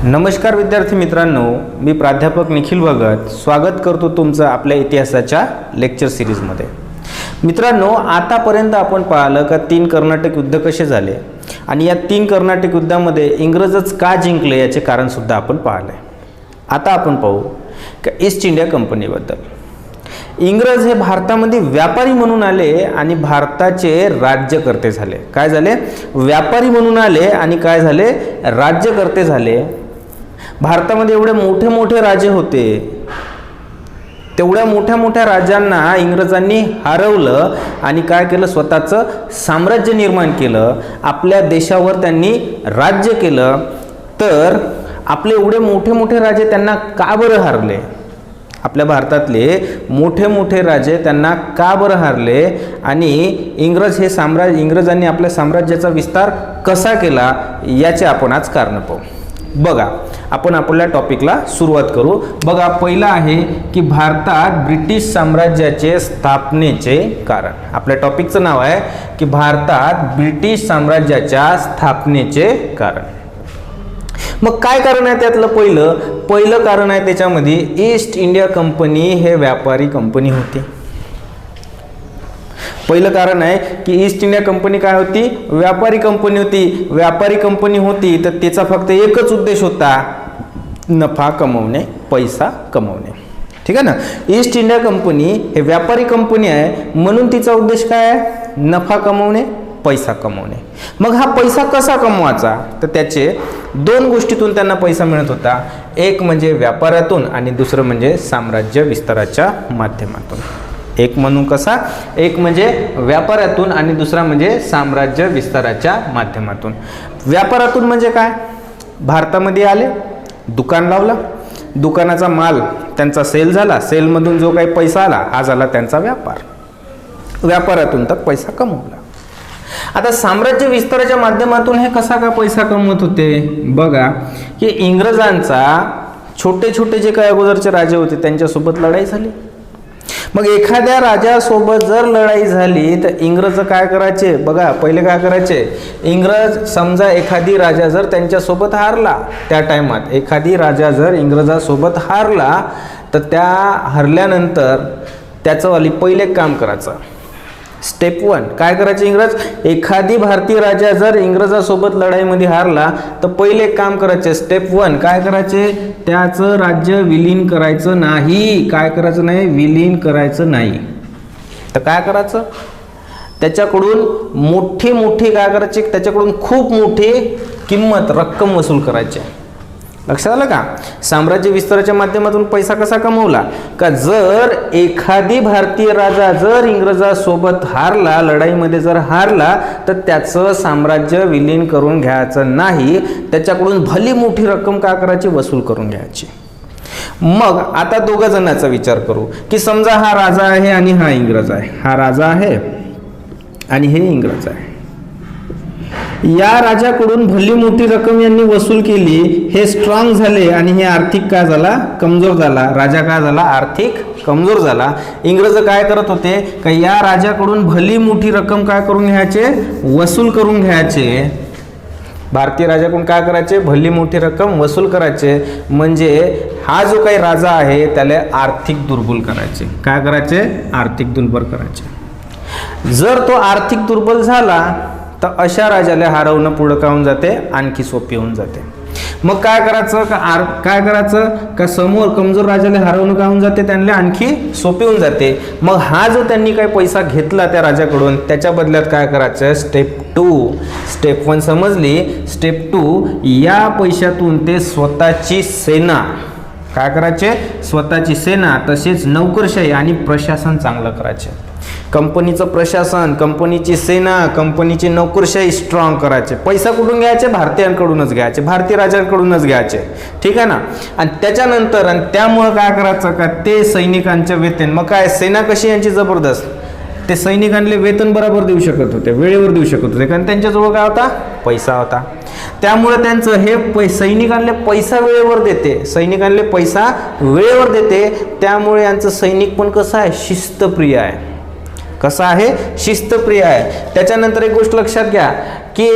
नमस्कार विद्यार्थी मित्रांनो, मी प्राध्यापक निखिल भगत स्वागत करतो तुमचं आपल्या इतिहासाच्या लेक्चर सिरीजमध्ये। मित्रांनो, आतापर्यंत आपण पाहिलं का 3 कर्नाटक युद्ध कसे झाले आणि या 3 कर्नाटक युद्धामध्ये इंग्रजच का जिंकले याचे कारण सुद्धा आपण पाहिले। आता आपण पाहू का ईस्ट इंडिया कंपनीबद्दल। इंग्रज हे भारतामध्ये व्यापारी म्हणून आले आणि भारताचे राज्यकर्ते झाले। काय झाले? व्यापारी म्हणून आले आणि काय झाले? राज्यकर्ते झाले। भारतामध्ये एवढे मोठे मोठे राजे होते, तेवढ्या मोठ्या मोठ्या राजांना इंग्रजांनी हरवलं आणि काय केलं? स्वतःचं साम्राज्य निर्माण केलं, आपल्या देशावर त्यांनी राज्य केलं। तर आपले एवढे मोठे मोठे राजे त्यांना का बरं हारले? आपल्या भारतातले मोठे मोठे राजे त्यांना का बरं हारले आणि इंग्रजांनी आपल्या साम्राज्याचा विस्तार कसा केला याचे आपण आज कारण पाहू। बघा, आपण आपल्या टॉपिकला सुरुवात करू। बघा, पहिला आहे की भारतात ब्रिटिश साम्राज्याचे स्थापनेचे कारण। आपल्या टॉपिकचं नाव आहे की भारतात ब्रिटिश साम्राज्याच्या स्थापनेचे कारण। मग काय कारण आहे त्यातलं? पहिलं कारण आहे त्याच्यामध्ये ईस्ट इंडिया कंपनी हे व्यापारी कंपनी होती। पहिलं कारण आहे की ईस्ट इंडिया कंपनी काय होती? व्यापारी कंपनी होती। व्यापारी कंपनी होती तर त्याचा फक्त एकच उद्देश होता, नफा कमवणे, पैसा कमवणे। ठीक आहे ना? ईस्ट इंडिया कंपनी हे व्यापारी कंपनी आहे म्हणून तिचा उद्देश काय आहे? नफा कमवणे, पैसा कमवणे। मग हा पैसा कसा कमवायचा? तर त्याचे 2 गोष्टीतून त्यांना पैसा मिळत होता। एक म्हणजे व्यापारातून आणि दुसरं म्हणजे साम्राज्य विस्ताराच्या माध्यमातून। एक म्हणून कसा? एक म्हणजे व्यापारातून आणि दुसरा म्हणजे साम्राज्य विस्ताराच्या माध्यमातून। व्यापारातून म्हणजे काय? भारतामध्ये आले, दुकान लावलं, दुकानाचा माल त्यांचा सेल झाला, सेलमधून जो काही पैसा आला हा झाला त्यांचा व्यापार। व्यापारातून तर पैसा कमवला। आता साम्राज्य विस्ताराच्या माध्यमातून हे कसा का पैसा कमवत होते? बघा की इंग्रजांचा छोटे छोटे जे काही अगोदरचे राजे होते त्यांच्यासोबत लढाई झाली। मग एखाद्या राजासोबत जर लढाई झाली तर इंग्रज काय करायचे? बघा, पहिले काय करायचे? इंग्रज समजा एखादी राजा जर त्यांच्यासोबत हारला, त्या टाइमात एखादी राजा जर इंग्रजासोबत हारला तर त्या हरल्यानंतर त्याचं वाली पहिले काम करायचं। स्टेप 1 काय करायचे? इंग्रज एखादी भारतीय राजा जर इंग्रजासोबत लढाईमध्ये हारला तर पहिले काम करायचे। स्टेप 1 काय करायचे? त्याचं राज्य विलीन करायचं नाही। काय करायचं नाही? विलीन करायचं नाही। तर काय करायचं? त्याच्याकडून मोठी काय करायची? त्याच्याकडून खूप मोठी किंमत रक्कम वसूल करायची। लक्षात आलं का? साम्राज्य विस्ताराच्या माध्यमातून पैसा कसा कमवला? का जर एखादी भारतीय राजा जर इंग्रजासोबत हारला, लढाईमध्ये जर हारला तर त्याचं साम्राज्य विलीन करून घ्यायचं नाही, त्याच्याकडून भली मोठी रक्कम काय करायची? वसूल करून घ्यायची। मग आता 2 जणांचा विचार करू की समजा हा राजा आहे आणि हा इंग्रज आहे। हा राजा आहे आणि हे इंग्रज आहे। या राजाकडून भली मोठी रक्कम यांनी वसूल केली, हे स्ट्रॉंग झाले आणि हे आर्थिक काय झाला? कमजोर झाला। राजा काय झाला? आर्थिक कमजोर झाला। इंग्रज काय करत होते का या राजाकडून भली मोठी रक्कम काय करून घ्यायचे? वसूल करून घ्यायचे। भारतीय राजाकडून काय करायचे? भली मोठी रक्कम वसूल करायचे। म्हणजे हा जो काही राजा आहे त्याला आर्थिक दुर्बल करायचे। काय करायचे? आर्थिक दुर्बल करायचे। जर तो आर्थिक दुर्बल झाला तर अशा राजाला हरवणं पुढं का होऊन जाते? आणखी सोपी होऊन जाते। मग काय करायचं का समोर कमजोर राजाला हरवणं का होऊन जाते? त्यांना आणखी सोपी होऊन जाते। मग हा जो त्यांनी काही पैसा घेतला त्या राजाकडून त्याच्या बदल्यात काय करायचं? स्टेप 2 स्टेप 1 समजली। स्टेप 2 या पैशातून ते स्वतःची सेना काय करायचे? स्वतःची सेना तसेच नोकरशाही आणि प्रशासन चांगलं करायचे। कंपनीचं प्रशासन, कंपनीची सेना, कंपनीची नोकरशाही स्ट्रॉंग करायचे। पैसा कुठून घ्यायचे? भारतीयांकडूनच घ्यायचे, भारतीय राजांकडूनच घ्यायचे। ठीक आहे ना? आणि त्याच्यानंतर आणि त्यामुळं काय करायचं का ते सैनिकांचे वेतन, मग काय सेना कशी यांची जबरदस्त, ते सैनिकांना वेतन बरोबर देऊ शकत होते, वेळेवर देऊ शकत होते, कारण त्यांच्याजवळ काय होता? पैसा होता। त्यामुळे त्यांचं हे सैनिकांना पैसा वेळेवर देते, सैनिकांना पैसा वेळेवर देते, त्यामुळे यांचं सैनिक पण कसं आहे? शिस्तप्रिय आहे। कसा आहे, शिस्तप्रिय आहे. त्याच्यानंतर एक गोष्ट लक्षात घ्या की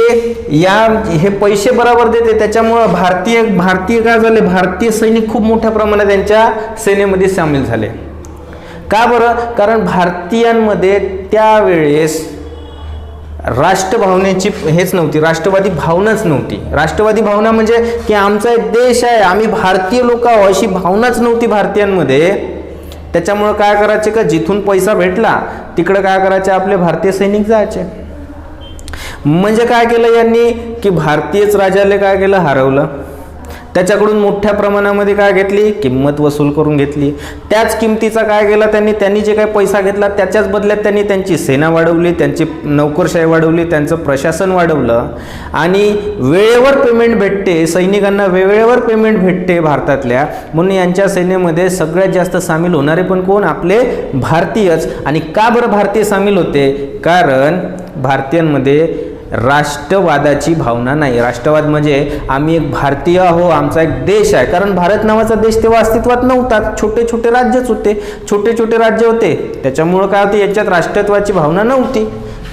हे पैसे बरोबर देते, त्याच्यामुळं भारतीय काय झाले, भारतीय सैनिक खूप मोठ्या प्रमाणात त्यांच्या सेनेमध्ये सामील झाले. का बरं? कारण भारतीयांमध्ये त्यावेळेस राष्ट्रभावनेची हेच नव्हती, राष्ट्रवादी भावनाच नव्हती. राष्ट्रवादी भावना म्हणजे की आमचा एक देश आहे, आम्ही भारतीय लोक आहोत, अशी भावनाच नव्हती भारतीयांमध्ये. त्याच्यामुळं काय करायचे का जिथून पैसा भेटला तिकडं काय करायचे, आपले भारतीय सैनिक जायचे. म्हणजे काय केलं यांनी की भारतीयच राजाला काय केलं, हरवलं. त्याच्याकडून मोठ्या प्रमाणामध्ये काय घेतली, किंमत वसूल करून घेतली. त्याच किमतीचा काय केला त्यांनी जे काही पैसा घेतला त्याच्याच बदल्यात त्यांनी त्यांची सेना वाढवली, त्यांची नोकरशाही वाढवली, त्यांचं प्रशासन वाढवलं. आणि वेळेवर पेमेंट भेटते, सैनिकांना वेळेवर पेमेंट भेटते भारतातल्या, म्हणून यांच्या सेनेमध्ये सगळ्यात जास्त सामील होणारे पण कोण, आपले भारतीयच. आणि का बरं भारतीय सामील होते, कारण भारतीयांमध्ये राष्ट्रवादाची भावना नाही. राष्ट्रवाद म्हणजे आम्ही एक भारतीय आहो, आमचा एक देश आहे. कारण भारत नावाचा देश तेव्हा अस्तित्वात नव्हता, छोटे छोटे राज्यच होते, छोटे राज्य होते. त्याच्यामुळं काय होते, याच्यात राष्ट्रत्वाची भावना नव्हती.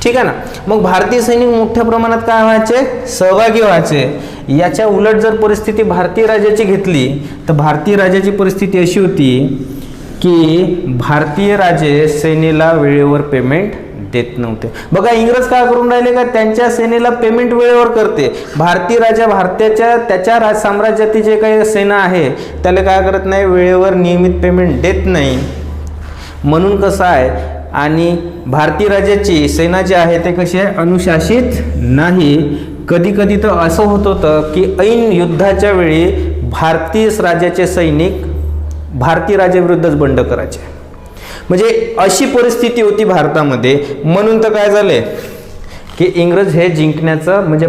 ठीक आहे ना. मग भारतीय सैनिक मोठ्या प्रमाणात काय व्हायचे, सहभागी व्हायचे. याच्या उलट जर परिस्थिती भारतीय राजाची घेतली तर भारतीय राजाची परिस्थिती अशी होती की भारतीय राजे सेनेला वेळेवर पेमेंट देत नव्हते. बघा इंग्रज काय करून राहिले का, त्यांच्या सेनेला पेमेंट वेळेवर करते. भारतीय राजा त्याच्या साम्राज्यातील जे काही सेना आहे त्याला काय करत नाही, वेळेवर नियमित पेमेंट देत नाही. म्हणून कसं आहे, आणि भारतीय राजाची सेना जी आहे ते कशी आहे, अनुशासित नाही. कधी कधी तर असं होत होतं की ऐन युद्धाच्या वेळी भारतीय राजाचे सैनिक भारतीय राजाविरुद्धच बंड करायचे. म्हणजे अशी परिस्थिती होती भारतामध्ये. म्हणून तर काय झाले की इंग्रज हे जिंकण्याचं म्हणजे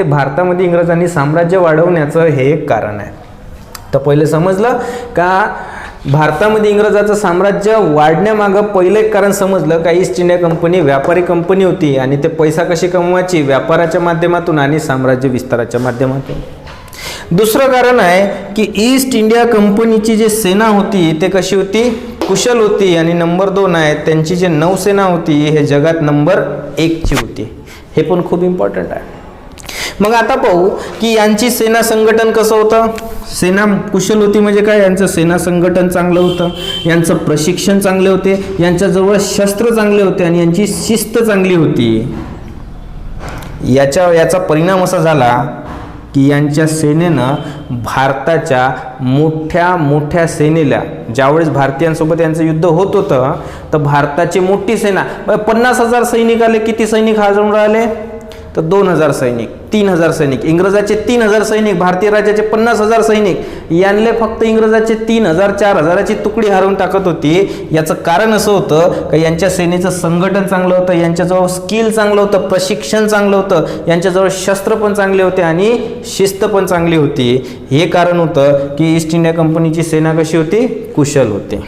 भारतामध्ये इंग्रजांनी साम्राज्य वाढवण्याचं हे एक कारण आहे. तर पहिले समजलं का भारतामध्ये इंग्रजाचं साम्राज्य वाढण्यामागं पहिलं एक कारण समजलं का ईस्ट इंडिया कंपनी व्यापारी कंपनी होती आणि ते पैसा कशी कमवायची, व्यापाराच्या माध्यमातून आणि साम्राज्य विस्ताराच्या माध्यमातून. दुसरं कारण आहे की ईस्ट इंडिया कंपनीची जी सेना होती ते कशी होती, कुशल होती. आणि नंबर 2 आहे त्यांची जी नौसेना होती हे जगात नंबर 1ची होती. हे पण खूप इम्पॉर्टंट आहे. मग आता पाहू की यांची सेना संघटन कसं होतं. सेना कुशल होती म्हणजे काय, यांचं सेना संघटन चांगलं होतं, यांचं प्रशिक्षण चांगले होते, यांच्याजवळ शस्त्र चांगले होते आणि यांची शिस्त चांगली होती. याचा परिणाम असा झाला की यांच्या सेनेनं भारताच्या मोठ्या सेनेला, ज्यावेळेस भारतीयांसोबत यांचं युद्ध होत होतं तर भारताची मोठी सेना 50,000 सैनिक आले. किती सैनिक हजरून राहिले तर 2,000 सैनिक, 3,000 सैनिक. इंग्रजाचे 3,000 सैनिक, भारतीय राजाचे 50,000 सैनिक. यांना फक्त इंग्रजाचे 3,000 4,000ची तुकडी हरवून टाकत होती. याचं कारण असं होतं की यांच्या सेनेचं संघटन चांगलं होतं, यांच्याजवळ स्किल चांगलं होतं, प्रशिक्षण चांगलं होतं, यांच्याजवळ शस्त्र पण चांगले होते आणि शिस्त पण चांगली होती. हे कारण होतं की ईस्ट इंडिया कंपनीची सेना कशी होती, कुशल होती.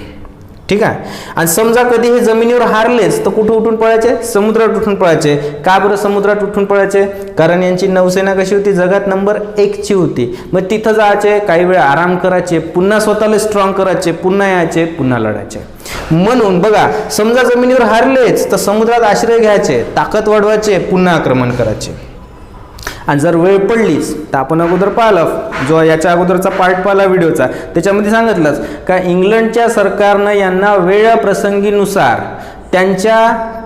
ठीक आहे. आणि समजा कधी हे जमिनीवर हारलेच तर कुठं उठून पळायचे, समुद्रात उठून पळायचे. का बरं समुद्रात उठून पळायचे, कारण यांची नौसेना कशी होती, जगात नंबर 1ची होती. मग तिथं जायचे, काही वेळ आराम करायचे, पुन्हा स्वतःला स्ट्रॉंग करायचे, पुन्हा यायचे, पुन्हा लढायचे. म्हणून बघा समजा जमिनीवर हारलेच तर समुद्रात आश्रय घ्यायचे, ताकद वाढवायचे, पुन्हा आक्रमण करायचे. आणि जर वेळ पडलीच तर आपण अगोदर पाहिलं, जो याच्या अगोदरचा पार्ट पाहिला व्हिडिओचा, त्याच्यामध्ये सांगितलंच का इंग्लंडच्या सरकारनं यांना वेळप्रसंगीनुसार त्यांच्या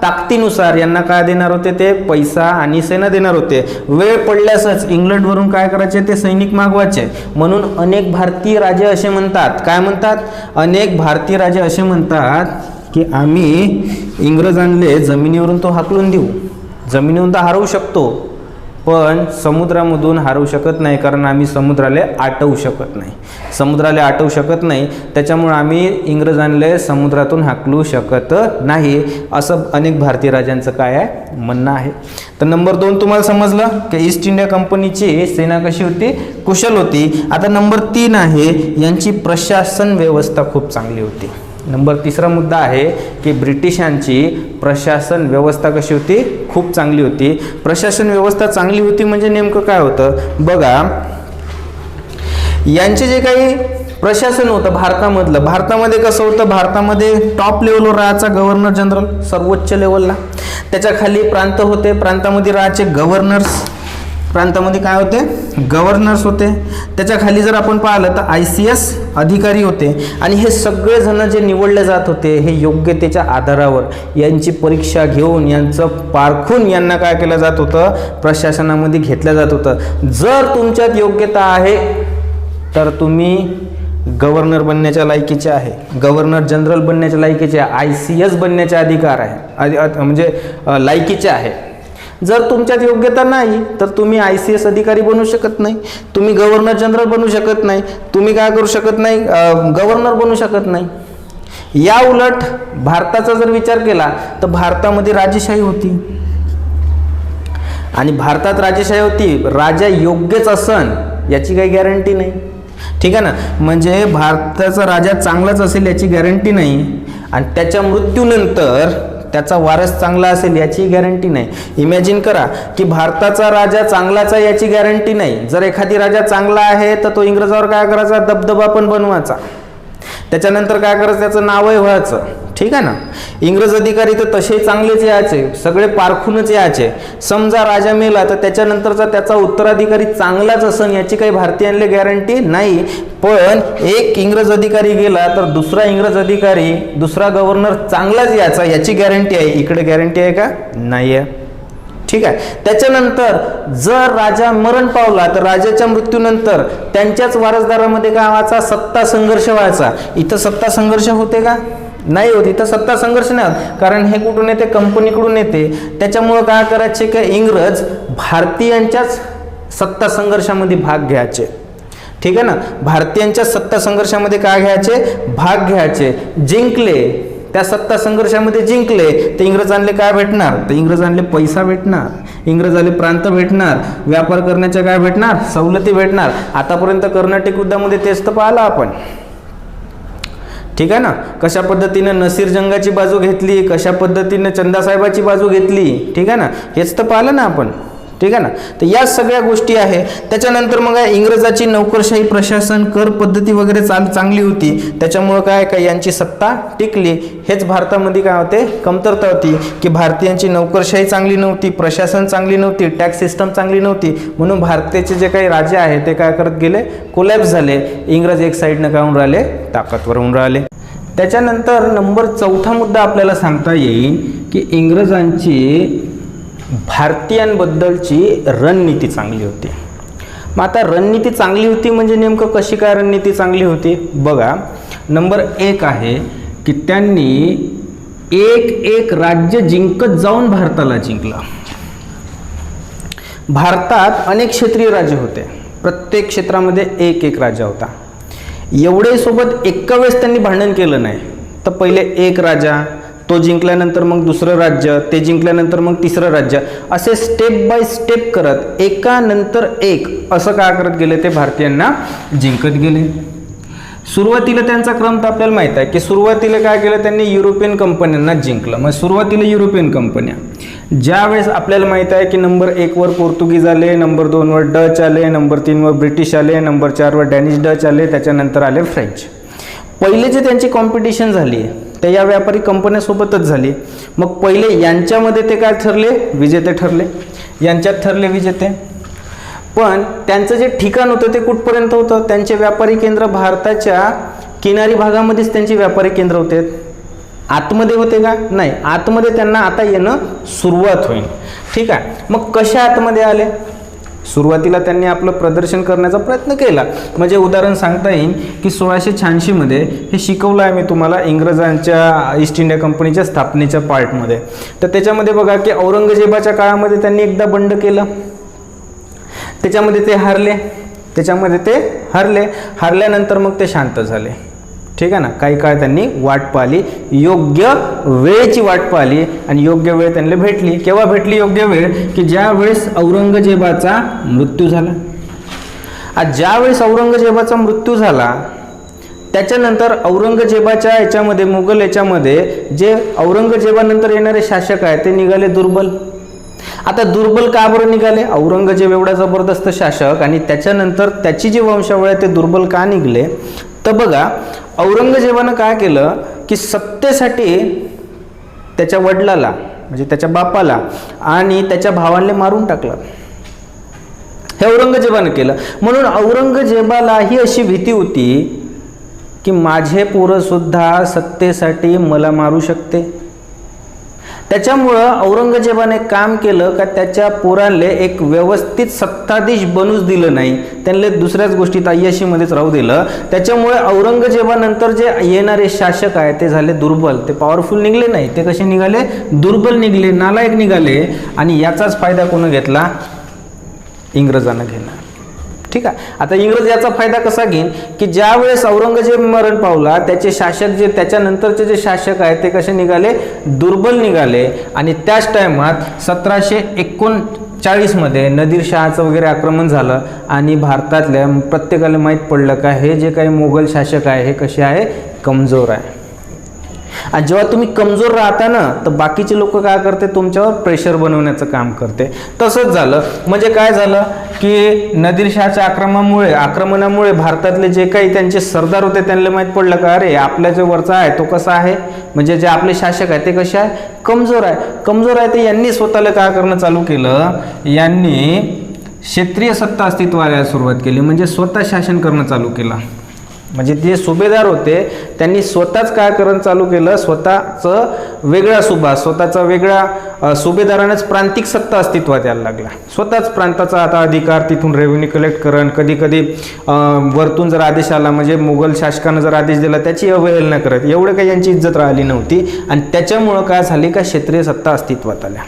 ताकदीनुसार यांना काय देणार होते, ते पैसा आणि सेना देणार होते. वेळ पडल्यासच इंग्लंडवरून काय करायचे, ते सैनिक मागवायचे. म्हणून अनेक भारतीय राजे असे म्हणतात, काय म्हणतात, अनेक भारतीय राजे असे म्हणतात की आम्ही इंग्रजांना जमिनीवरून तो हाकलून देऊ, जमिनीवरून तर हरवू शकतो पण समुद्रामधून हरवू शकत नाही, कारण आम्ही समुद्राला आटवू शकत नाही. त्याच्यामुळे आम्ही इंग्रजांना समुद्रातून हाकलू शकत नाही, असं अनेक भारतीय राजांचं काय आहे, म्हणणं आहे. तर नंबर 2 तुम्हाला समजलं की ईस्ट इंडिया कंपनीची सेना कशी होती, कुशल होती. आता नंबर 3 आहे यांची प्रशासन व्यवस्था खूप चांगली होती. नंबर 3रा मुद्दा आहे की ब्रिटिशांची प्रशासन व्यवस्था कशी होती, खूप चांगली होती. प्रशासन व्यवस्था चांगली होती म्हणजे नेमकं काय होतं बघा, यांचे जे काही प्रशासन होतं भारतामधलं. भारतामध्ये कसं होतं, भारतामध्ये टॉप लेवलवर राहायचा गव्हर्नर जनरल सर्वोच्च लेवलला, त्याच्या खाली प्रांत होते, प्रांतामध्ये राहायचे गव्हर्नर्स, प्रांतामध्ये काय होते, गव्हर्नर्स होते, त्याच्या खाली जर आपण पाहिलं तर ICS अधिकारी होते. आणि हे सगळे जण जे निवडले जात होते हे योग्यतेच्या आधारावर यांची परीक्षा घेऊन यांचं पारखून यांना काय केलं जात होतं, प्रशासनामध्ये घेतलं जात होतं. जर तुमच्यात योग्यता आहे तर तुम्ही गव्हर्नर बनण्याच्या लायकीचे आहे, गव्हर्नर जनरल बनण्याच्या लायकीचे आहे, ICS बनण्याचे अधिकार आहे, म्हणजे लायकीचे आहे. जर तुमच्यात योग्यता नाही तर तुम्ही ICS अधिकारी बनू शकत नाही, तुम्ही गव्हर्नर जनरल बनू शकत नाही, तुम्ही काय करू शकत नाही, गव्हर्नर बनू शकत नाही. या उलट भारताचा जर विचार केला तर भारतामध्ये राजेशाही होती, आणि भारतात राजेशाही होती, राजा योग्यच असन याची काही गॅरंटी नाही. ठीक आहे ना, म्हणजे भारताचा राजा चांगलाच असेल याची गॅरंटी नाही, आणि त्याच्या मृत्यूनंतर त्याचा वारस चांगला असेल याची गॅरंटी नाही. इमॅजिन करा की भारताचा राजा चांगलाच आहे याची गॅरंटी नाही. जर एखादी राजा चांगला आहे तर तो इंग्रजावर काय करायचा, दबदबा पण बनवायचा, त्याच्यानंतर काय करायचं, त्याचं नावही व्हायचं. ठीक आहे ना, इंग्रज अधिकारी तर तसे चांगलेच यायचे, सगळे पारखूनच यायचे. समजा राजा मेला तर त्याच्यानंतरचा त्याचा उत्तराधिकारी चांगलाच असन याची काही भारतीयांना गॅरंटी नाही. पण एक इंग्रज अधिकारी गेला तर दुसरा इंग्रज अधिकारी, दुसरा गव्हर्नर चांगलाच याचा याची गॅरंटी आहे. इकडे गॅरंटी आहे का, नाही आहे. ठीक आहे, त्याच्यानंतर जर राजा मरण पावला तर राजाच्या मृत्यूनंतर त्यांच्याच वारसदारामध्ये काय व्हायचा, सत्ता संघर्ष व्हायचा. इथं सत्ता संघर्ष होते का, नाही होत. इथं सत्ता संघर्ष नाही होत, कारण हे कुठून येते, कंपनीकडून येते. त्याच्यामुळं काय करायचे की इंग्रज भारतीयांच्याच सत्ता संघर्षामध्ये भाग घ्यायचे. ठीक आहे ना, भारतीयांच्या सत्ता संघर्षामध्ये काय घ्यायचे, भाग घ्यायचे. जिंकले, त्या सत्ता संघर्षामध्ये जिंकले तर इंग्रजांना काय भेटणार, तर इंग्रजांना पैसा भेटणार, इंग्रजांना प्रांत भेटणार, व्यापार करण्याच्या काय भेटणार, सवलती भेटणार. आतापर्यंत कर्नाटक युद्धामध्ये तेच तर पाहिलं आपण. ठीक आहे ना, कशा पद्धतीने नसीर जंगाची बाजू घेतली, कशा पद्धतीने चंदासाहेबाची बाजू घेतली. ठीक आहे ना, हेच तर पाहिलं ना आपण. ठीक आहे ना, तर या सगळ्या गोष्टी आहे. त्याच्यानंतर मग इंग्रजाची नोकरशाही, प्रशासन, कर पद्धती वगैरे चांगली होती, त्याच्यामुळं काय यांची सत्ता टिकली. हेच भारतामध्ये काय होते, कमतरता होती की भारतीयांची नोकरशाही चांगली नव्हती, प्रशासन चांगली नव्हती, टॅक्स सिस्टम चांगली नव्हती, म्हणून भारताचे जे काही राजे आहे ते काय करत गेले, कोलॅप्स झाले. इंग्रज एक साईडनं काय होऊन राहिले, ताकदवर होऊन राहिले. त्याच्यानंतर नंबर 4था मुद्दा आपल्याला सांगता येईल की इंग्रजांची भारतीयांबद्दलची रणनीती चांगली होती. मग आता रणनीती चांगली होती म्हणजे नेमकं कशी काय रणनीती चांगली होती बघा. नंबर 1 आहे की त्यांनी एक राज्य जिंकत जाऊन भारताला जिंकलं. भारतात अनेक क्षेत्रीय राज्य होते, प्रत्येक क्षेत्रामध्ये एक राजा होता. एवढे सोबत एका वेळेस त्यांनी भांडण केलं नाही. तर पहिले एक राजा, तो जिंकल्यानंतर मग दुसरं राज्य, ते जिंकल्यानंतर मग तिसरं राज्य, असे स्टेप बाय स्टेप करत एकानंतर एक असं काय करत गेले, ते भारतीयांना जिंकत गेले. सुरुवातीला त्यांचा क्रम तर आपल्याला माहित आहे की सुरुवातीला काय केलं त्यांनी, युरोपियन कंपन्यांना जिंकलं. मग सुरुवातीला युरोपियन कंपन्या, ज्यावेळेस आपल्याला माहित आहे की नंबर 1 वर पोर्तुगीज आले, नंबर 2 वर डच आले, नंबर 3 वर ब्रिटिश आले, नंबर 4 वर डॅनिश डच आले, त्याच्यानंतर आले फ्रेंच. पहिले जे त्यांची कॉम्पिटिशन झाली ते या व्यापारी कंपन्यासोबतच झाली. मग पहिले यांच्यामध्ये ते काय ठरले, विजेते ठरले, यांच्यात ठरले विजेते. पण त्यांचं जे ठिकाण होतं ते कुठपर्यंत होतं, त्यांचे व्यापारी केंद्र भारताच्या किनारी भागामध्येच त्यांचे व्यापारी केंद्र होते. आतमध्ये होते का, नाही. आतमध्ये त्यांना आता येणं सुरुवात होईल. ठीक आहे, मग कशा आतमध्ये आले, सुरुवातीला त्यांनी आपलं प्रदर्शन करण्याचा प्रयत्न केला. म्हणजे उदाहरण सांगता येईल की 1686 मध्ये हे शिकवलं आहे मी तुम्हाला इंग्रजांच्या ईस्ट इंडिया कंपनीच्या स्थापनेच्या पार्टमध्ये. तर त्याच्यामध्ये बघा की औरंगजेबाच्या काळामध्ये त्यांनी एकदा बंड केलं, त्याच्यामध्ये ते हरले, हरल्यानंतर मग ते शांत झाले. ठीक आहे ना, काही काळ त्यांनी वाट पाहिली, योग्य वेळेची वाट पाहिली, आणि योग्य वेळ त्यांना भेटली. केव्हा भेटली योग्य वेळ, की ज्या वेळेस औरंगजेबाचा मृत्यू झाला. ज्या वेळेस औरंगजेबाचा मृत्यू झाला त्याच्यानंतर औरंगजेबाच्या याच्यामध्ये, मुघल याच्यामध्ये जे औरंगजेबानंतर येणारे शासक आहेत ते निघाले दुर्बल. आता दुर्बल का बरं निघाले, औरंगजेब एवढा जबरदस्त शासक आणि त्याच्यानंतर त्याची जी वंशावळ आहे ते दुर्बल का निघले, तर बघा, औरंगजेबानं काय केलं की सत्तेसाठी त्याच्या वडिलाला म्हणजे त्याच्या बापाला आणि त्याच्या भावांना मारून टाकलं. हे औरंगजेबानं केलं. म्हणून औरंगजेबालाही अशी भीती होती की माझे पोरं सुद्धा सत्तेसाठी मला मारू शकते. त्याच्यामुळं औरंगजेबाने काम केलं का त्याच्या पोरांले एक व्यवस्थित सत्ताधीश बनूच दिलं नाही, त्यांना दुसऱ्याच गोष्टीत अय्याशीमध्येच राहू दिलं. त्याच्यामुळे औरंगजेबानंतर जे येणारे शासक आहे ते झाले दुर्बल, ते पॉवरफुल निघले नाही, ते कसे निघाले, दुर्बल निघले, नालायक निघाले. आणि याचाच फायदा कोण घेतला, इंग्रजांना घेणार. ठीक आहे. आता इंग्रज याचा फायदा कसा घेईन की ज्या वेळेस औरंगजेब मरण पावला त्याचे शासक जे त्याच्यानंतरचे जे शासक आहेत ते कसे निघाले, दुर्बल निघाले. आणि त्याच टायमात 1739 मध्ये नदीरशहाचं वगैरे आक्रमण झालं आणि भारतातल्या प्रत्येकाला माहीत पडलं का हे जे काही मोगल शासक आहे हे कसे आहे, कमजोर आहे. आणि जेव्हा तुम्ही कमजोर राहता ना तर बाकीचे लोक काय करते, तुमच्यावर प्रेशर बनवण्याचं काम करते. तसंच झालं. म्हणजे काय झालं की नदीरशहाच्या आक्रमणामुळे भारतातले जे काही त्यांचे सरदार होते त्यांना माहीत पडलं का अरे आपल्या जो वरचा आहे तो कसा आहे, म्हणजे जे आपले शासक आहे ते कसे आहे, कमजोर आहे. तर यांनी स्वतःला काय करणं चालू केलं, यांनी क्षेत्रीय सत्ता अस्तित्वाला सुरुवात केली. म्हणजे स्वतः शासन करणं चालू केलं. म्हणजे जे सुभेदार होते त्यांनी स्वतःच काय करणं चालू केलं, स्वतःचं वेगळा सुभा, स्वतःचा वेगळा सुभेदारानेच प्रांतिक सत्ता अस्तित्वात यायला लागला. स्वतःच प्रांताचा आता अधिकार, तिथून रेव्हेन्यू कलेक्ट करण, कधी कधी वरतून जर आदेश आला म्हणजे मुघल शासकानं जर आदेश दिला त्याची अवहेलना करत, एवढं काही यांची इज्जत राहिली नव्हती. आणि त्याच्यामुळं काय झाली का क्षेत्रीय सत्ता अस्तित्वात आल्या.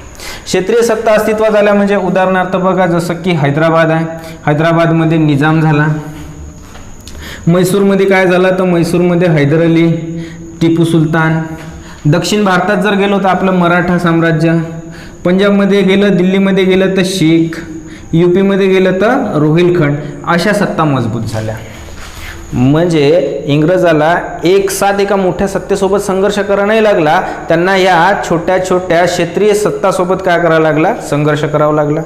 क्षेत्रीय सत्ता अस्तित्वात आल्या म्हणजे उदाहरणार्थ बघा, जसं की हैदराबाद आहे, हैदराबादमध्ये निजाम झाला. म्हैसूरमध्ये काय झालं तर म्हैसूरमध्ये हैदर अली, टिपू सुलतान. दक्षिण भारतात जर गेलो तर आपलं मराठा साम्राज्य, पंजाबमध्ये गेलं, दिल्लीमध्ये गेलं तर शीख, यूपीमध्ये गेलं तर रोहिलखंड. अशा सत्ता मजबूत झाल्या. म्हणजे इंग्रजाला एक साथ एका मोठ्या सत्तेसोबत संघर्ष करावा नाही लागला, त्यांना या छोट्या छोट्या क्षेत्रीय सत्तासोबत काय करावं लागला, संघर्ष करावा लागला.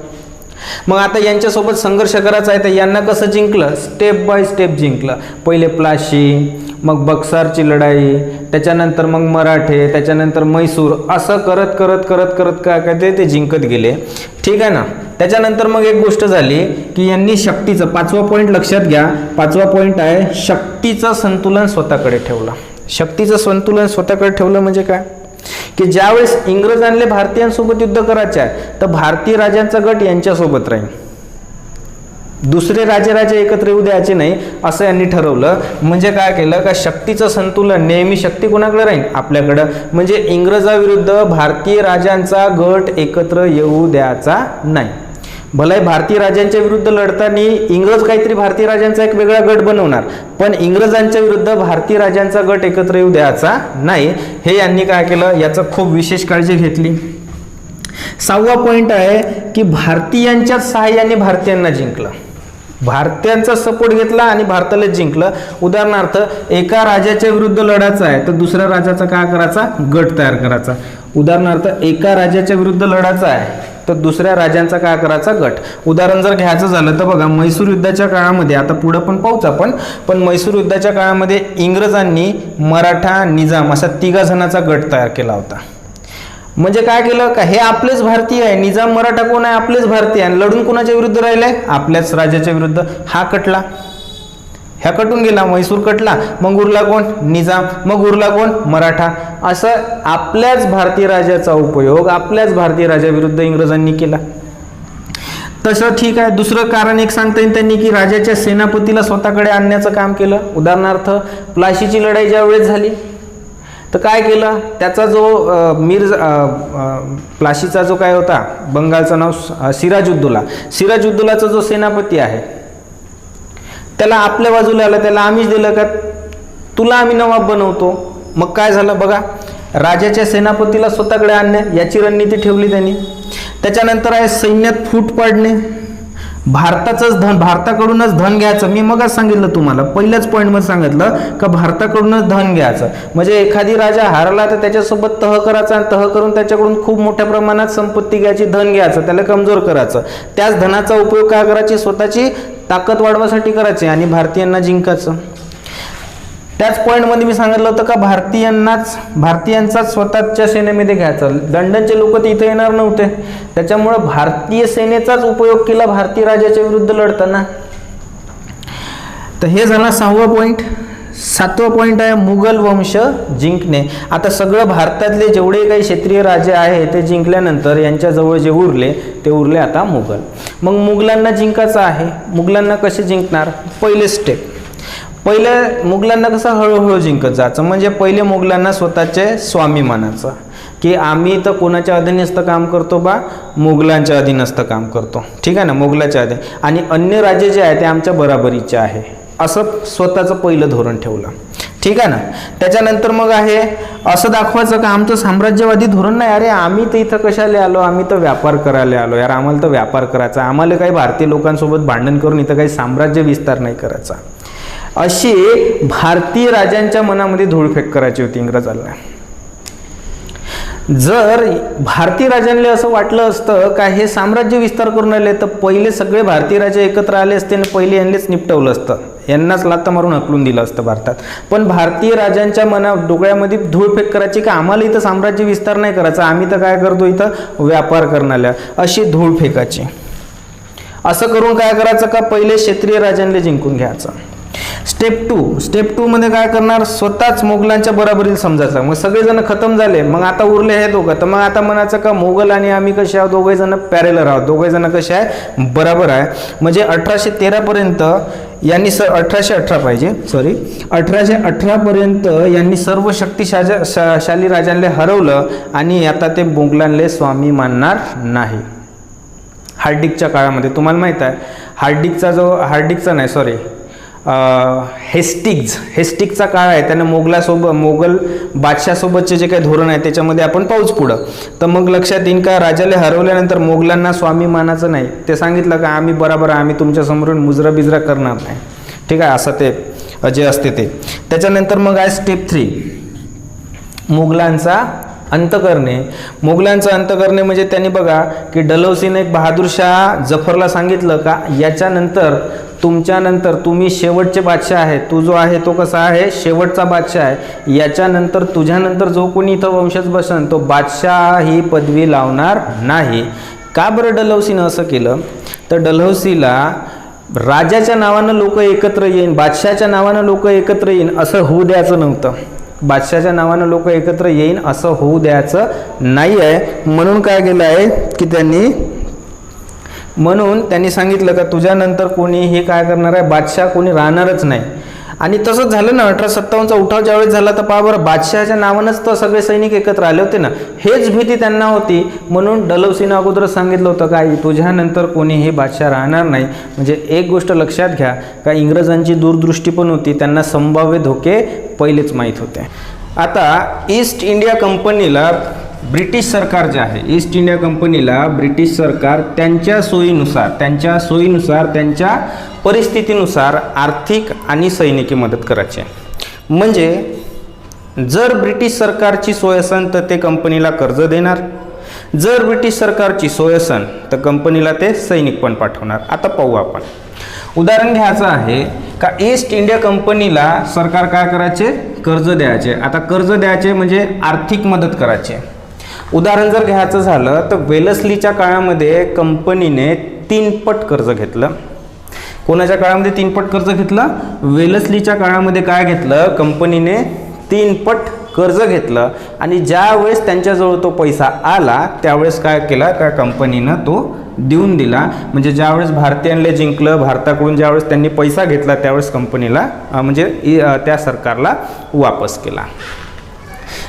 मग आता यांच्यासोबत संघर्ष करायचा आहे तर यांना कसं जिंकलं, स्टेप बाय स्टेप जिंकलं. पहिले प्लाशी, मग बक्सारची लढाई, त्याच्यानंतर मग मराठे, त्याच्यानंतर म्हैसूर, असं करत करत करत करत काय ते जिंकत गेले. ठीक आहे ना. त्याच्यानंतर मग एक गोष्ट झाली की यांनी शक्तीचं, 5वा पॉईंट लक्षात घ्या, 5वा पॉईंट आहे शक्तीचं संतुलन स्वतःकडे ठेवलं. शक्तीचं संतुलन स्वतःकडे ठेवलं म्हणजे काय की ज्यावेळेस इंग्रजांना भारतीयांसोबत युद्ध करायचे आहे तर भारतीय राजांचा गट यांच्यासोबत राहील, दुसरे राजे एकत्र येऊ द्यायचे नाही असं यांनी ठरवलं. म्हणजे काय केलं का शक्तीचं संतुलन, नेहमी शक्ती कोणाकडे राहील, आपल्याकडं. म्हणजे इंग्रजाविरुद्ध भारतीय राजांचा गट एकत्र येऊ द्यायचा नाही. भले भारतीय राजांच्या विरुद्ध लढताना इंग्रज काहीतरी भारतीय राजांचा एक वेगळा गट बनवणार, पण इंग्रजांच्या विरुद्ध भारतीय राजांचा गट एकत्र येऊ द्यायचा नाही. हे यांनी काय केलं, याचं खूप विशेष काळजी घेतली. 6वा पॉईंट आहे की भारतीयांच्या सहाय्याने भारतीयांना जिंकलं. भारतीयांचा सपोर्ट घेतला आणि भारताला जिंकलं. उदाहरणार्थ एका राजाच्या विरुद्ध लढायचं आहे तर दुसऱ्या राजाचा काय करायचा, गट तयार करायचा. उदाहरणार्थ एका राजाच्या विरुद्ध लढायचं आहे तर दुसऱ्या राजांचा काय करायचा, गट. उदाहरण जर घ्यायचं झालं तर बघा, म्हैसूर युद्धाच्या काळामध्ये, आता पुढं पण पाहूच आपण, पण म्हैसूर युद्धाच्या काळामध्ये इंग्रजांनी मराठा, निजाम असा 3 जणांचा गट तयार केला होता. म्हणजे काय केलं का हे आपलेच भारतीय आहे, निजाम मराठा कोण आहे, आपलेच भारतीय आहे, लढून कोणाच्या विरुद्ध राहिले, आपल्याच राजाच्या विरुद्ध. हा कटला, ह्या कटून गेला, म्हैसूर कटला, मग उरला कोण, निजाम, मग उरला कोण, मराठा. असं आपल्याच भारतीय राजाचा उपयोग आपल्याच भारतीय राजाविरुद्ध इंग्रजांनी केला. तसं ठीक आहे. दुसरं कारण एक सांगता येईल त्यांनी की राजाच्या सेनापतीला स्वतःकडे आणण्याचं काम केलं. उदाहरणार्थ प्लाशीची लढाई ज्या वेळेस झाली तर काय केलं, त्याचा जो प्लाशीचा जो काय होता, बंगालचं नाव सिराजुद्दौलाचा जो सेनापती आहे त्याला आपल्या बाजूला आलं, त्याला आम्हीच दिलं का तुला आम्ही नवाब बनवतो. मग काय झालं बघा, राजाच्या सेनापतीला स्वतःकडे आणणे याची रणनीती ठेवली त्यांनी. त्याच्यानंतर आहे सैन्यात फूट पाडणे, भारताचंच धन, भारताकडूनच धन घ्यायचं. मी मगच सांगितलं तुम्हाला, पहिल्याच पॉईंटमध्ये सांगितलं का भारताकडूनच धन घ्यायचं. म्हणजे एखादी राजा हारला तर त्याच्यासोबत तह करायचा आणि तह करून त्याच्याकडून खूप मोठ्या प्रमाणात संपत्ती घ्यायची, धन घ्यायचं, त्याला कमजोर करायचं. त्याच धनाचा उपयोग काय करायची, स्वतःची ताकद वाढवासाठी करायची आणि भारतीयांना जिंकायचं. त्याच पॉईंटमध्ये मी सांगितलं होतं का भारतीयांचाच स्वतःच्या सेनेमध्ये घ्यायचा. लंडनचे लोक तर इथे येणार नव्हते, त्याच्यामुळं भारतीय सेनेचाच उपयोग केला भारतीय राजाच्या विरुद्ध लढताना. तर हे झाला 6वा पॉईंट. 7वा पॉईंट आहे मुघल वंश जिंकणे. आता सगळं भारतातले जेवढे काही क्षेत्रीय राजे आहे ते जिंकल्यानंतर यांच्याजवळ जे उरले आता मुघल. मग मुघलांना जिंकायचं आहे. मुघलांना कसे जिंकणार? पहिले स्टेप, मुघलांना कसं हळूहळू जिंकत जायचं. म्हणजे पहिले मुघलांना स्वतःचे स्वामी मानायचं की आम्ही तर कोणाच्या अधीनस्थ काम करतो बा, मुघलांच्या अधीनस्थ काम करतो. ठीक आहे ना, मुघलाच्या अधीन, आणि अन्य राज्य जे आहे ते आमच्या बराबरीचे आहे, असं स्वतःचं पहिलं धोरण ठेवलं. ठीक आहे ना. त्याच्यानंतर मग आहे असं दाखवायचं का आमचं साम्राज्यवादी धोरण नाही. अरे आम्ही तर इथं कशाला आलो, आम्ही तर व्यापार करायला आलो यार, आम्हाला तर व्यापार करायचा, आम्हाला काही भारतीय लोकांसोबत भांडण करून इथं काही साम्राज्य विस्तार नाही करायचा. अशी भारतीय राजांच्या मनामध्ये धूळफेक करायची होती इंग्रजांना. जर भारतीय राजांना असं वाटलं असतं का हे साम्राज्य विस्तार करून आले, तर पहिले सगळे भारतीय राजे एकत्र आले असते आणि पहिले यांनीच निपटवलं असतं, यांनाच लाथा मारून हकलून दिलं असतं भारतात. पण भारतीय राजांच्या डोक्यामध्ये धूळफेक करायची का आम्हाला इथं साम्राज्य विस्तार नाही करायचा, आम्ही तर काय करतो इथं व्यापार करणाऱ्या, अशी धूळफेकाची. असं करून काय करायचं का पहिले क्षेत्रीय राजांना जिंकून घ्यायचं. स्टेप 2 मध्ये काय करणार, स्वतःच मुघलांच्या बरोबरीला समजायचं. मग सगळेजण खतम झाले, मग आता उरले हे दोघं, तर मग आता म्हणायचं का मुघल आणि आम्ही कसे आहोत, दोघे जण पॅरेलर आहोत, दोघे जण कसे आहे, बरोबर आहे. म्हणजे 1813 पर्यंत यांनी 1818 पर्यंत यांनी सर्व शक्तिशाली राजांना हरवलं आणि आता ते मुघलांना स्वामी मानणार नाही. हार्डिकच्या काळामध्ये तुम्हाला माहित आहे, हेस्टिग्जचा काळ आहे. त्यानं मोगल बादशाहसोबतचे जे काही धोरण आहे त्याच्यामध्ये आपण पाऊच पुढं. तर मग लक्षात येईन का राजाला हरवल्यानंतर मोगलांना स्वामी मानाचं नाही, ते सांगितलं का आम्ही बरोबर आहे, आम्ही तुमच्या समोरून मुजरा बिजरा करणार नाही. ठीक आहे, असं ते जे असते ते. त्याच्यानंतर मग आहे स्टेप 3, मुघलांचा अंत करणे. मुघलांचा अंत करणे म्हणजे त्यांनी बघा की डलहौसीने बहादूर शाह जफरला सांगितलं का याच्यानंतर तुमच्यानंतर तुम्ही शेवटचे बादशाह आहे, तू जो आहे तो कसा आहे, शेवटचा बादशाह आहे, याच्यानंतर तुझ्यानंतर जो कोणी इथं वंशज बसन तो बादशाह ही पदवी लावणार नाही. का बरं डलहौसीनं असं केलं, तर डलहौसीला राजाच्या नावानं लोक एकत्र येईन, बादशाहच्या नावानं लोक एकत्र येईन असं होऊ द्यायचं नव्हतं. बादशाहच्या नावानं लोक एकत्र येईन असं होऊ द्यायचं नाही आहे. म्हणून काय केलं आहे की त्यांनी सांगितलं का तुझ्यानंतर कोणी हे काय करणार आहे, बादशाह कोणी राहणारच नाही. आणि तसंच झालं ना, 1857चा उठाव ज्यावेळेस झाला तर पहा बरं, बादशाहच्या नावानंच तर सगळे सैनिक एकत्र आले होते ना, हेच भीती त्यांना होती. म्हणून डलहौसीनं अगोदरच सांगितलं होतं का तुझ्यानंतर कोणीही बादशाह राहणार नाही. म्हणजे एक गोष्ट लक्षात घ्या का इंग्रजांची दूरदृष्टी पण होती, त्यांना संभाव्य धोके पहिलेच माहीत होते. आता ईस्ट इंडिया कंपनीला ब्रिटिश सरकार जे आहे, ईस्ट इंडिया कंपनीला ब्रिटिश सरकार त्यांच्या सोयीनुसार त्यांच्या परिस्थितीनुसार आर्थिक आणि सैनिकी मदत करायची. म्हणजे जर ब्रिटिश सरकारची सोय असेल तर ते कंपनीला कर्ज देणार, जर ब्रिटिश सरकारची सोय असेल तर कंपनीला ते सैनिक पण पाठवणार. आता पाहू आपण उदाहरण घ्यायचं आहे का ईस्ट इंडिया कंपनीला सरकार काय करायचे, कर्ज द्यायचे. आता कर्ज द्यायचे म्हणजे आर्थिक मदत करायचे. उदाहरण जर घ्यायचं झालं तर वेलस्लीच्या काळामध्ये कंपनीने 3 पट कर्ज घेतलं. कोणाच्या काळामध्ये 3 पट कर्ज घेतलं, वेलस्लीच्या काळामध्ये काय घेतलं, कंपनीने 3 पट कर्ज घेतलं. आणि ज्या वेळेस त्यांच्याजवळ तो पैसा आला त्यावेळेस काय केला का कंपनीनं तो देऊन दिला. म्हणजे ज्यावेळेस भारतीयांना जिंकलं, भारताकडून ज्यावेळेस त्यांनी पैसा घेतला त्यावेळेस कंपनीला म्हणजे त्या सरकारला वापस केला.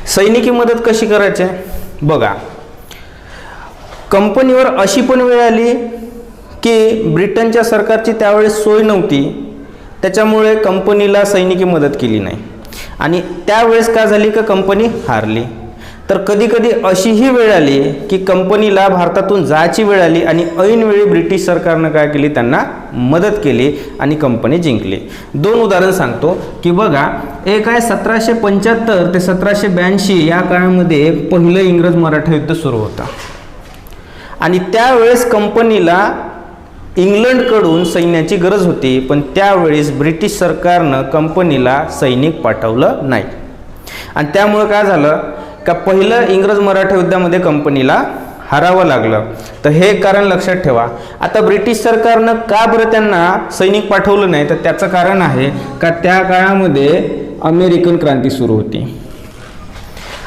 सैनिकी मदत कशी करायची बघा, कंपनीवर अशी पण वेळ आली की ब्रिटनच्या सरकारची त्यावेळेस सोय नव्हती, त्याच्यामुळे कंपनीला सैनिकी मदत केली नाही आणि त्यावेळेस काय झाली का कंपनी हारली. तर कधी कधी अशीही वेळ आली की कंपनीला भारतातून जायची वेळ आली आणि ऐनवेळी ब्रिटिश सरकारनं काय केली, त्यांना मदत केली आणि कंपनी जिंकली. 2 उदाहरण सांगतो की बघा, एक आहे 1775 ते 1782 या काळामध्ये पहिलं इंग्रज मराठा युद्ध सुरू होतं आणि त्यावेळेस कंपनीला इंग्लंडकडून सैन्याची गरज होती, पण त्यावेळेस ब्रिटिश सरकारनं कंपनीला सैनिक पाठवलं नाही आणि त्यामुळं काय झालं का पहिलं इंग्रज मराठा युद्धामध्ये कंपनीला हरावं लागलं. तर हे कारण लक्षात ठेवा. आता ब्रिटिश सरकारनं का बरं त्यांना सैनिक पाठवलं नाही, तर त्याचं कारण आहे का त्या काळामध्ये अमेरिकन क्रांती सुरू होती.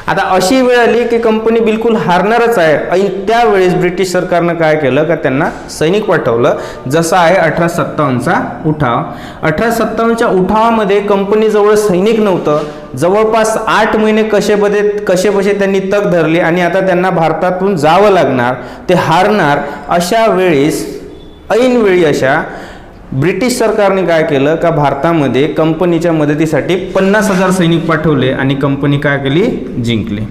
आता अशी वेळ आली की कंपनी बिलकुल हारणारच आहे आणि त्यावेळेस ब्रिटिश सरकारनं काय केलं का त्यांना सैनिक पाठवलं. जसा आहे 1857चा उठाव. 1857च्या उठावामध्ये कंपनीजवळ सैनिक नव्हतं. जवळपास 8 महिने कसेबसे त्यांनी तग धरली आणि आता त्यांना भारतातून जावं लागणार, ते हारणार. अशा वेळेस ऐनवेळी अशा ब्रिटिश सरकारने काय केलं का भारतामध्ये कंपनीच्या मदतीसाठी 50,000 सैनिक पाठवले आणि कंपनी काय केली, जिंकली.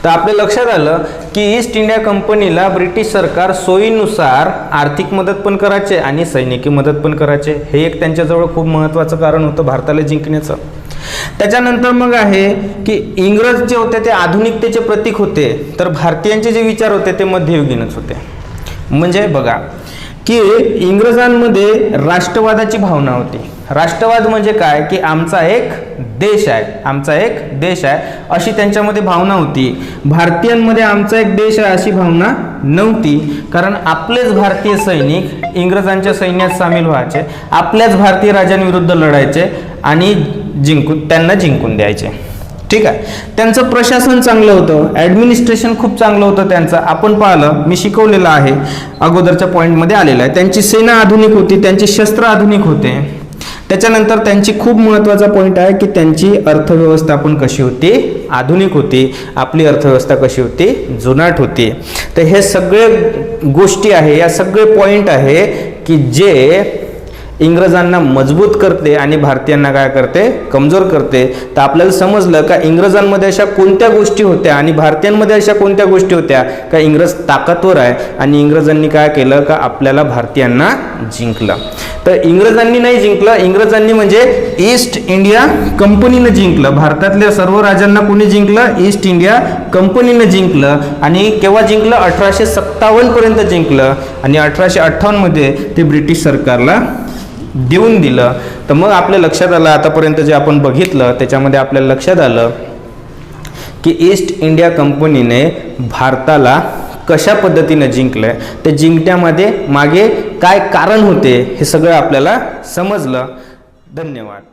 तर आपल्या लक्षात आलं की ईस्ट इंडिया कंपनीला ब्रिटिश सरकार सोयीनुसार आर्थिक मदत पण करायचे आणि सैनिकी मदत पण करायचे. हे एक त्यांच्याजवळ खूप महत्त्वाचं कारण होतं भारताला जिंकण्याचं. त्याच्यानंतर मग आहे की इंग्रज जे होते ते आधुनिकतेचे प्रतीक होते, तर भारतीयांचे जे विचार होते ते मध्ययुगीनच होते. म्हणजे बघा की इंग्रजांमध्ये राष्ट्रवादाची भावना होती. राष्ट्रवाद म्हणजे काय की आमचा एक देश आहे अशी त्यांच्यामध्ये भावना होती. भारतीयांमध्ये आमचा एक देश आहे अशी भावना नव्हती, कारण आपलेच भारतीय सैनिक इंग्रजांच्या सैन्यात सामील व्हायचे, आपल्याच भारतीय राजांविरुद्ध लढायचे आणि त्यांना जिंकून द्यायचे. ठीक आहे. त्यांचं प्रशासन चांगलं होतं, ॲडमिनिस्ट्रेशन खूप चांगलं होतं त्यांचं. आपण पाहिलं, मी शिकवलेलं आहे, अगोदरच्या पॉईंटमध्ये आलेलं आहे. त्यांची सेना आधुनिक होती, त्यांचे शस्त्र आधुनिक होते. त्याच्यानंतर त्यांची खूप महत्त्वाचा पॉईंट आहे की त्यांची अर्थव्यवस्था पण कशी होती, आधुनिक होती. आपली अर्थव्यवस्था कशी होती, जुनाट होती. तर हे सगळे गोष्टी आहे, या सगळे पॉईंट आहे की जे इंग्रजांना मजबूत करते आणि भारतीयांना काय करते, कमजोर करते. तर आपल्याला समजलं का इंग्रजांमध्ये अशा कोणत्या गोष्टी होत्या आणि भारतीयांमध्ये अशा कोणत्या गोष्टी होत्या का इंग्रज ताकदवर आहे आणि इंग्रजांनी काय केलं का आपल्याला भारतीयांना जिंकलं. तर इंग्रजांनी नाही जिंकलं, इंग्रजांनी म्हणजे ईस्ट इंडिया कंपनीनं जिंकलं. भारतातल्या सर्व राजांना कोणी जिंकलं, ईस्ट इंडिया कंपनीनं जिंकलं. आणि केव्हा जिंकलं, 1857 पर्यंत जिंकलं आणि 1858 मध्ये ते ब्रिटिश सरकारला देऊन दिलं. तर मग आपल्या लक्षात आलं, आतापर्यंत जे आपण बघितलं त्याच्यामध्ये आपल्याला लक्षात आलं की ईस्ट इंडिया कंपनीने भारताला कशा पद्धतीने जिंकलंय, ते जिंकण्यामध्ये मागे काय कारण होते हे सगळं आपल्याला समजलं. धन्यवाद.